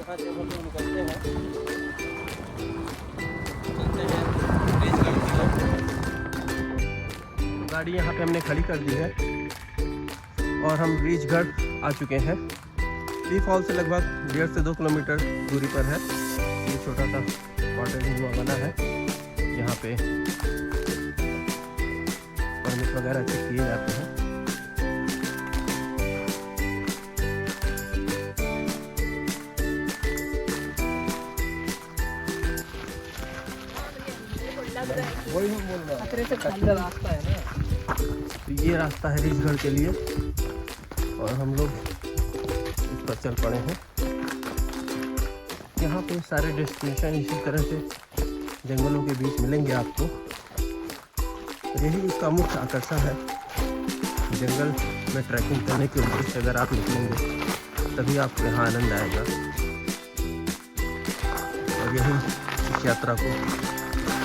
यहाँ से हम लोग निकलते हैं रीचगढ़ की ओर। गाड़ी यहाँ पे हमने खड़ी कर दी है और हम रीचगढ़ आ चुके हैं। टी फॉल से लगभग 1.5 से 2 किलोमीटर दूरी पर है। ये छोटा सा वाटर हुआ बना है, यहाँ पे परमिट वगैरह चेक किए जाते हैं। वही हम बोल रहे हैं, कच्चा रास्ता है ना। तो ये रास्ता है रीचगढ़ के लिए और हम लोग इस पर चल पड़े हैं। यहाँ पे सारे डेस्टिनेशन इसी तरह से जंगलों के बीच मिलेंगे आपको। यही इसका मुख्य आकर्षण है। जंगल में ट्रैकिंग करने के उद्देश्य अगर आप निकलेंगे तभी आपको यहाँ आनंद आएगा और यही इस यात्रा को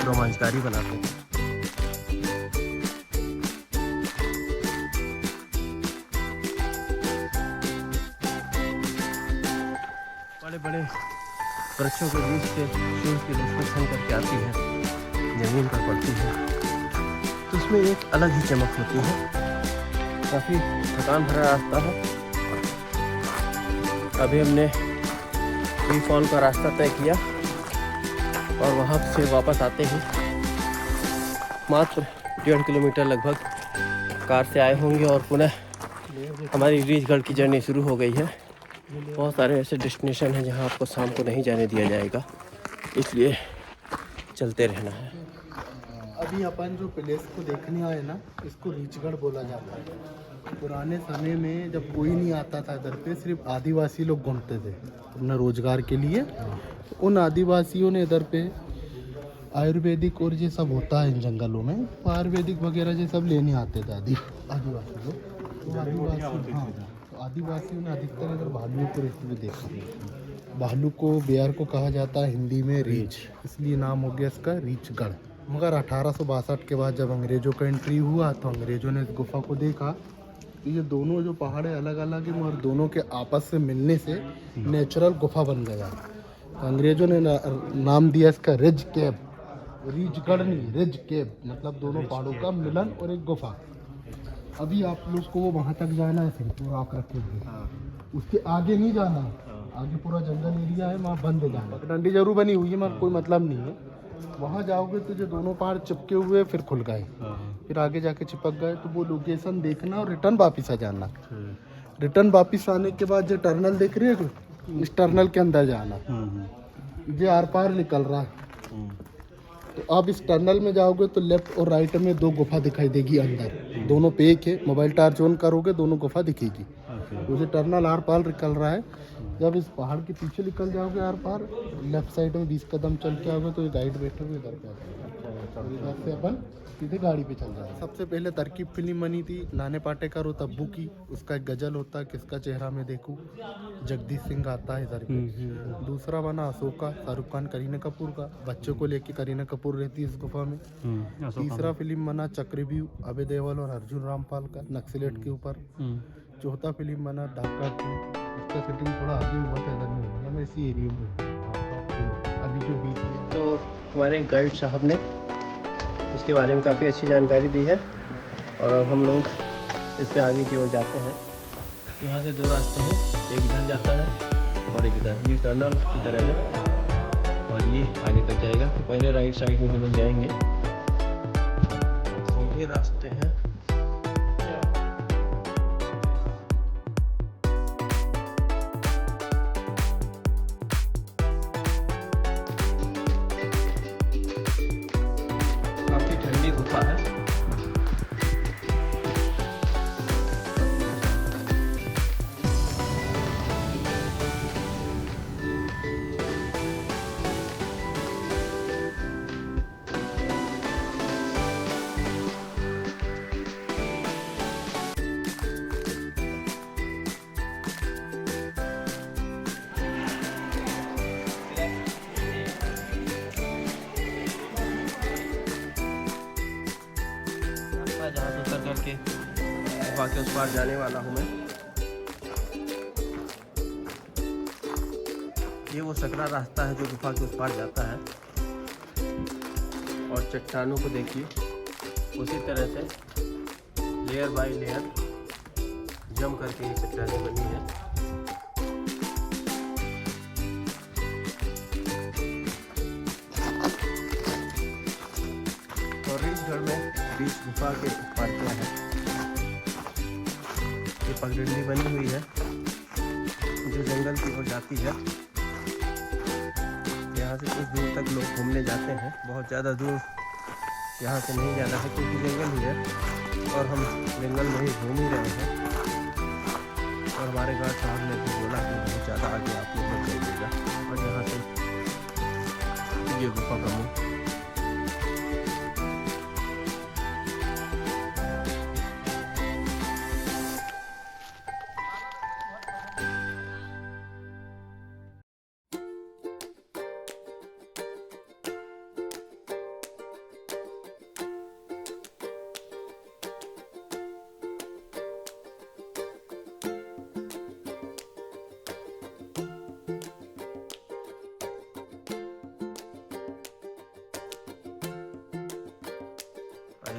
रोमांचकारी बनाते हैं। बड़े बड़े वृक्षों के बीच से सूर्य की रोशनी छन करके आती है, जमीन पर पड़ती है तो उसमें एक अलग ही चमक होती है। काफ़ी थकान भरा रास्ता है। अभी हमने टी फॉल का रास्ता तय किया और वहाँ से वापस आते ही मात्र 1.5 किलोमीटर लगभग कार से आए होंगे और पुनः हमारी रीचगढ़ की जर्नी शुरू हो गई है। बहुत सारे ऐसे डेस्टिनेशन हैं जहाँ आपको शाम को नहीं जाने दिया जाएगा, इसलिए चलते रहना है। अभी अपन जो प्लेस को देखने आए ना, इसको रीचगढ़ बोला जाता है। पुराने समय में जब कोई नहीं आता था इधर पे, सिर्फ आदिवासी लोग घूमते थे अपना रोजगार के लिए। उन आदिवासियों ने इधर पे आयुर्वेदिक और ये सब होता है इन जंगलों में, तो आयुर्वेदिक वगैरह ये सब लेने आते थे आदिवासी लोग। तो आदिवासियों ने अधिकतर इधर भालुओं को रहते हुए देखा। भालू को बेयर को कहा जाता है हिंदी में रीछ, इसलिए नाम हो गया इसका रीचगढ़। मगर 1862 के बाद जब अंग्रेज़ों का एंट्री हुआ तो अंग्रेज़ों ने इस गुफा को देखा। तो ये दोनों जो पहाड़ है अलग अलग हैं, मगर दोनों के आपस से मिलने से नेचुरल गुफा बन गया। तो अंग्रेज़ों ने नाम दिया इसका रिज केव। रीचगढ़ नहीं, रिज केव मतलब दोनों पहाड़ों का मिलन और एक गुफा। अभी आप लोग को वो वहाँ तक जाना है, फिर पूरा आप रखेंगे, उसके आगे नहीं जाना। आगे पूरा जंगल एरिया है, वहाँ बंद जाना। डंडी जरूर बनी हुई है मगर कोई मतलब नहीं है। वहाँ जाओगे तो जो दोनों पहाड़ चिपके हुए फिर खुल गए, फिर आगे जाके चिपक गए, तो वो लोकेशन देखना और रिटर्न वापिस आ जाना। रिटर्न वापिस आने के बाद जो टर्नल देख रहे हो, इस टर्नल के अंदर जाना। ये आर पार निकल रहा है। तो अब इस टनल में जाओगे तो लेफ्ट और राइट में 2 गुफा दिखाई देगी अंदर, दोनों पे एक है। मोबाइल टार्च ऑन करोगे दोनों गुफा दिखेगी। तो ये टर्नल आर पार निकल रहा है। जब इस पहाड़ के पीछे निकल जाओगे आर पार, लेफ्ट साइड में 20 कदम चल के आओगे तो ये गाइड बैठे हुए इधर पे आते। इधर से अपन सीधे गाड़ी पे चल रहा है। सबसे पहले तरकीब फिल्म बनी थी नाने पाटेकर और तब्बू की। उसका एक गजल होता है, किसका चेहरा मैं देखूं, जगदीश सिंह आता है इधर पे। दूसरा बना अशोका, शाहरुख खान करीना कपूर का, बच्चों को लेके करीना कपूर रहती है इस गुफा में। तीसरा फिल्म बना चक्रव्यूह, अभय देओल और अर्जुन रामपाल का, नक्सलेट के ऊपर। चौथा फिल्म बना ढाका 2, इसका सेटिंग थोड़ा आगे हुआ था, इधर नहीं हुआ, इसी एरिया में अभी जो बीच में। तो हमारे गाइड साहब ने इसके बारे में काफ़ी अच्छी जानकारी दी है और अब हम लोग इस पे आगे की ओर जाते हैं। यहाँ से 2 रास्ते हैं, एक इधर जाता है और एक इधर। ये टर्नल इधर है और ये आगे तक जाएगा। तो पहले राइट साइड में हम लोग जाएंगे, ये रास्ते हैं। काफी ठंडी गुफा है। जहाँ से उतर करके गुफा के उस पार जाने वाला हूँ मैं। ये वो सकरा रास्ता है जो गुफा के उस पार जाता है। और चट्टानों को देखिए, उसी तरह से लेयर बाय लेयर जम करके ये चट्टानें बनी है। और रीछगढ़ में बीच गुफा के पार क्या है, ये पगडंडी बनी हुई है जो जंगल की ओर जाती है। यहाँ से कुछ दूर तक लोग घूमने जाते हैं, बहुत ज़्यादा दूर यहाँ से नहीं जाना है क्योंकि जंगल ही है और हम जंगल में ही घूम ही रहे हैं। और हमारे गार्ड साहब ने भी बोला कि बहुत ज़्यादा आगे आप लोग मत जाइएगा। और यहाँ से ये गुफा का मुँह,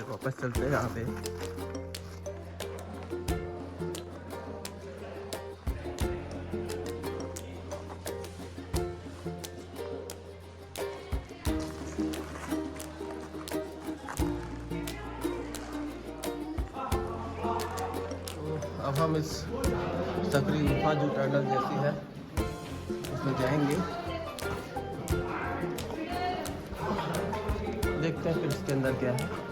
वापस चलते हैं यहाँ पे। अब हम इस सकरी गुफा जो टनल जैसी है उसमें जाएंगे, देखते हैं फिर इसके अंदर क्या है।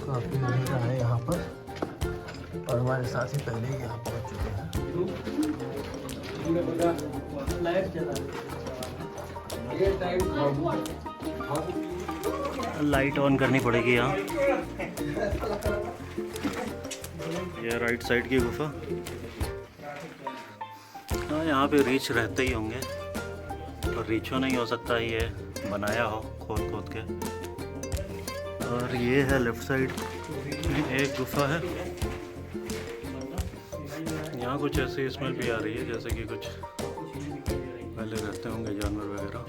काफ़ी अंधेरा है यहाँ पर और हमारे साथी पहले ही यहाँ पहुँच चुके हैं। लाइट ऑन करनी पड़ेगी यहाँ। ये राइट साइड की गुफा। हाँ, यहाँ पे रीछ रहते ही होंगे, तो रीछो नहीं हो सकता ये बनाया हो खोद खोद के। और ये है लेफ्ट साइड एक गुफा है। यहाँ कुछ ऐसी स्मेल भी आ रही है जैसे कि कुछ पहले रहते होंगे जानवर वगैरह।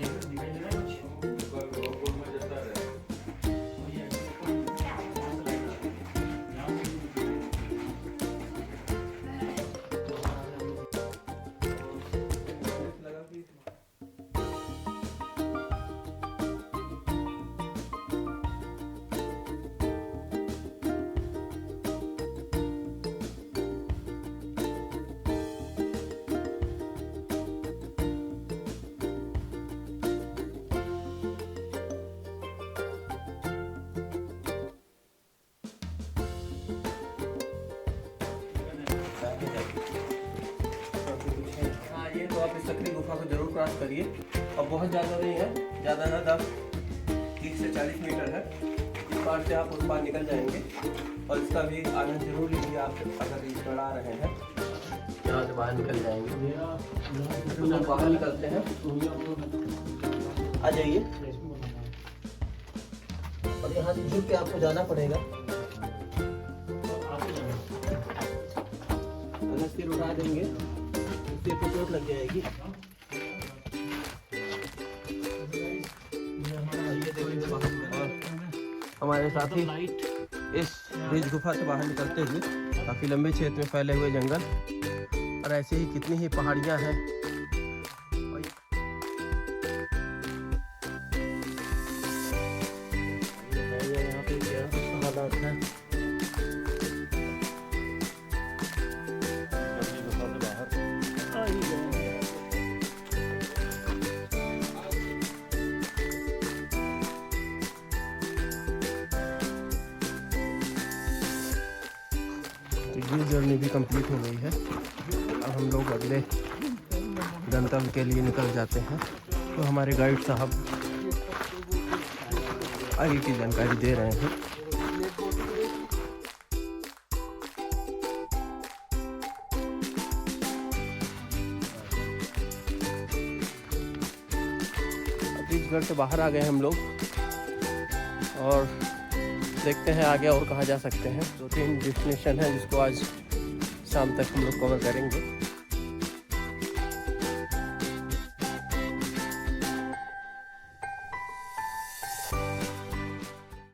हाँ, ये तो आप इस सकरी गुफा को जरूर क्रॉस करिए। अब बहुत ज़्यादा नहीं है, ज़्यादा ना 30 से 40 मीटर है। इस पार से आप उस पार निकल जाएंगे और इसका भी आनंद जरूर लीजिए। आप अगर रीछगढ़ आ रहे हैं यहाँ से बाहर निकल जाएंगे। तो हम बाहर निकलते हैं, आ जाइए। और यहाँ से झुक के आपको जाना पड़ेगा, सिर उठा देंगे सिर को चोट लग जाएगी। और हमारे साथी इस ब्रिज गुफा से बाहर निकलते हुए काफ़ी लंबे क्षेत्र में फैले हुए जंगल और ऐसे ही कितनी ही पहाड़ियाँ हैं। यहाँ पे क्या हालात है। ये जर्नी भी कंप्लीट हो गई है। अब हम लोग अगले गंतव्य के लिए निकल जाते हैं। तो हमारे गाइड साहब आगे की जानकारी दे रहे हैं। रीछगढ़ से बाहर आ गए हम लोग और देखते हैं आगे और कहाँ जा सकते हैं। 2-3 डेस्टिनेशन है जिसको आज शाम तक हम लोग कवर करेंगे।